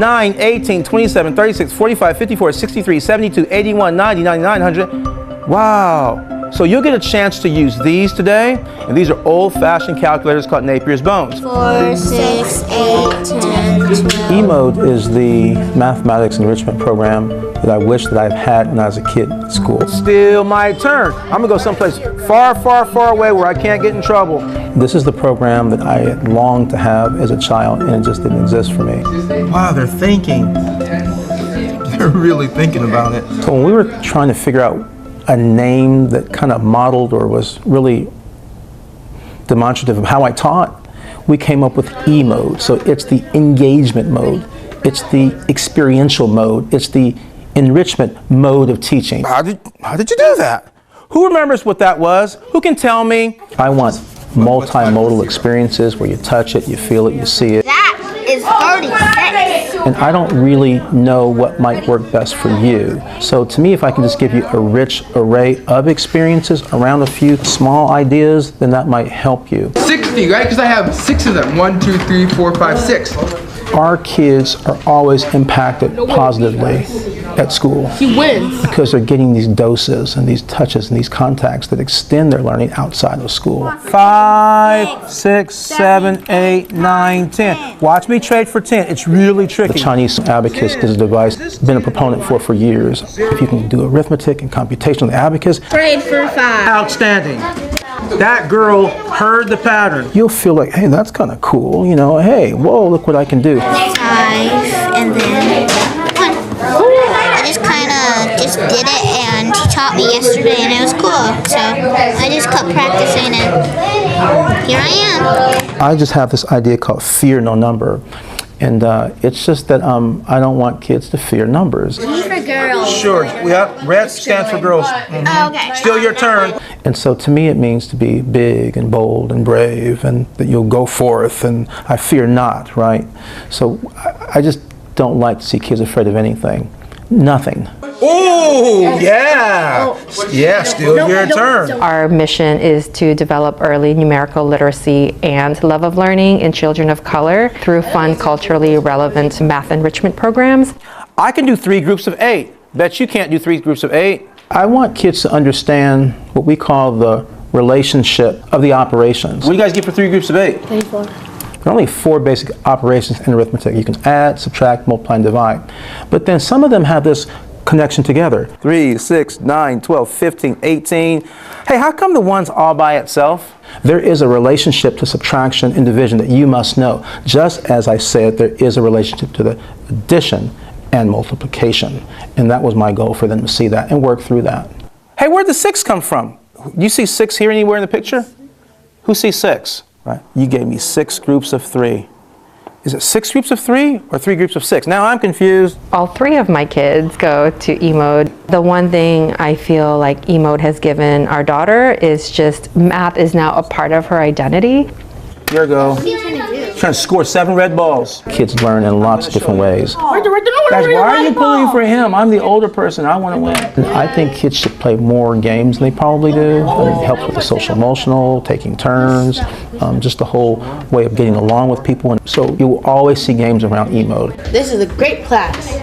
9, 18, 27, 36, 45, 54, 63, 72, 81, 90, 99, 100. Wow. So you'll get a chance to use these today, and these are old-fashioned calculators called Napier's Bones. 4, 6, 8, 10, 12. E-Mode is the mathematics enrichment program that I wish that I've had when I was a kid at school. Still my turn. I'm gonna go someplace far, far, far away where I can't get in trouble. This is the program that I longed to have as a child, and it just didn't exist for me. Wow, they're thinking. They're really thinking about it. So when we were trying to figure out a name that kind of modeled or was really demonstrative of how I taught, we came up with E-Mode. So it's the engagement mode, it's the experiential mode, it's the enrichment mode of teaching. How did you do that? Who remembers what that was? Who can tell me? I want multimodal experiences where you touch it, you feel it, you see it. That is 36. And I don't really know what might work best for you. So to me, if I can just give you a rich array of experiences around a few small ideas, then that might help you. 60, right? Because I have 6 of them. 1, 2, 3, 4, 5, 6. Our kids are always impacted positively at school. He wins. Because they're getting these doses and these touches and these contacts that extend their learning outside of school. 5, 6, 7, 8, 9, 10. Watch me trade for 10. It's really tricky. The Chinese abacus is a device I've been a proponent for years. If you can do arithmetic and computation with the abacus. Trade for 5. Outstanding. That girl heard the pattern. You'll feel like, hey, that's kind of cool. You know, hey, whoa, look what I can do. 5 and then 1. I just kind of did it, and he taught me yesterday, and it was cool. So I just kept practicing, and here I am. I just have this idea called fear no number. And it's just that I don't want kids to fear numbers. G for girls. Sure. Yeah, red stands for girls. Mm-hmm. Oh, okay. Still your turn. And so to me it means to be big and bold and brave, and that you'll go forth, and I fear not, right? So I just don't like to see kids afraid of anything. Nothing. Oh, yeah. Yeah, still your turn. Our mission is to develop early numerical literacy and love of learning in children of color through fun, culturally relevant math enrichment programs. I can do 3 groups of 8. Bet you can't do 3 groups of 8. I want kids to understand what we call the relationship of the operations. What do you guys get for 3 groups of 8? 34. There are only 4 basic operations in arithmetic. You can add, subtract, multiply, and divide. But then some of them have this connection together. 3, 6, 9, 12, 15, 18. Hey, how come the one's all by itself? There is a relationship to subtraction and division that you must know. Just as I said, there is a relationship to the addition and multiplication. And that was my goal for them to see that and work through that. Hey, where'd the 6 come from? You see 6 here anywhere in the picture? Who sees 6? Right. You gave me 6 groups of 3. Is it 6 groups of 3 or 3 groups of 6? Now I'm confused. All 3 of my kids go to E-Mode. The one thing I feel like E-Mode has given our daughter is just math is now a part of her identity. Here we go. Trying to score 7 red balls. Kids learn in lots of different ways. Guys, why are you pulling for him? I'm the older person. I want to win. And I think kids should play more games than they probably do. It helps with the social emotional, taking turns, just the whole way of getting along with people. And so you will always see games around E-Mode. This is a great class.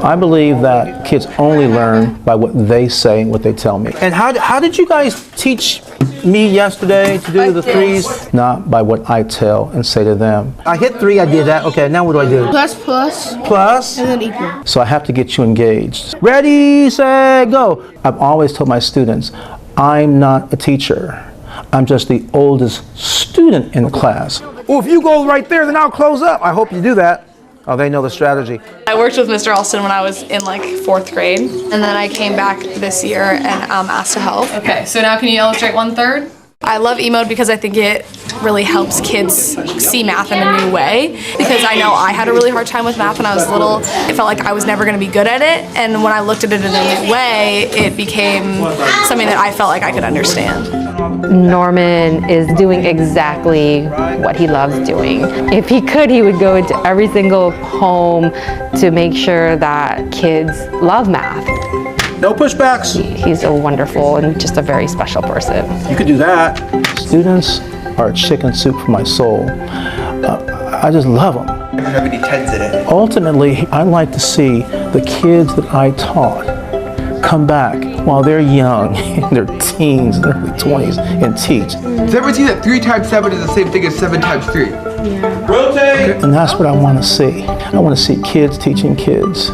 I believe that kids only learn by what they say and what they tell me. And how did you guys teach me yesterday to do the 3s? Not by what I tell and say to them. I hit 3, I did that. Okay, now what do I do? Plus, plus. Plus? And then equal. So I have to get you engaged. Ready, set, go. I've always told my students, I'm not a teacher. I'm just the oldest student in the class. Oh, if you go right there, then I'll close up. I hope you do that. Oh, they know the strategy. I worked with Mr. Alston when I was in like 4th grade, and then I came back this year and asked to help. Okay, so now can you illustrate 1/3? I love E-Mode because I think it really helps kids see math in a new way, because I know I had a really hard time with math when I was little. It felt like I was never going to be good at it, and when I looked at it in a new way, it became something that I felt like I could understand. Norman is doing exactly what he loves doing. If he could, he would go into every single home to make sure that kids love math. No pushbacks. He's a wonderful and just a very special person. You could do that. Students are chicken soup for my soul. I just love them. Doesn't have any tens in it. Ultimately, I like to see the kids that I taught come back while they're young, in their teens, their early 20s, and teach. Does everyone see that 3 times 7 is the same thing as 7 times 3? Rotate! And that's what I want to see. I want to see kids teaching kids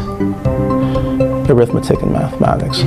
arithmetic and mathematics.